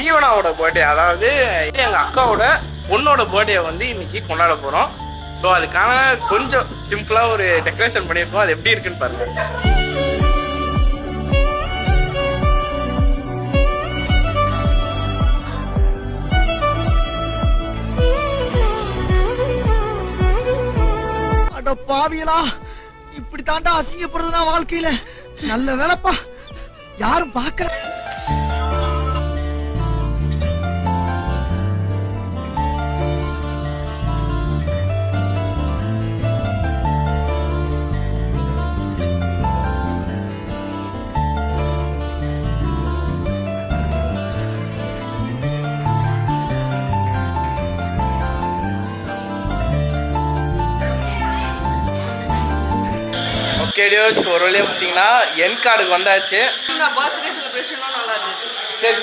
ஜீவனாவோட birthday, அதாவது எங்கள் அக்காவோட பொண்ணோட பர்த்டே வந்து இன்னைக்கு கொண்டாட போகிறோம். ஸோ அதுக்கான கொஞ்சம் சிம்பிளாக ஒரு டெக்கரேஷன் பண்ணியிருக்கோம். அது எப்படி இருக்குன்னு பாருங்கள். பாவியலா, இப்படி தாண்டா அசிங்கப்படுறதுனா வாழ்க்கையில. நல்ல வேலைப்பா, யாரும் பார்க்கல. ஒரு வழியாக பார்த்தீங்கன்னா என் கார்டுக்கு வந்தாச்சு. பர்த்டே செலிப்ரேஷனும் நல்லா இருந்துச்சு. சரி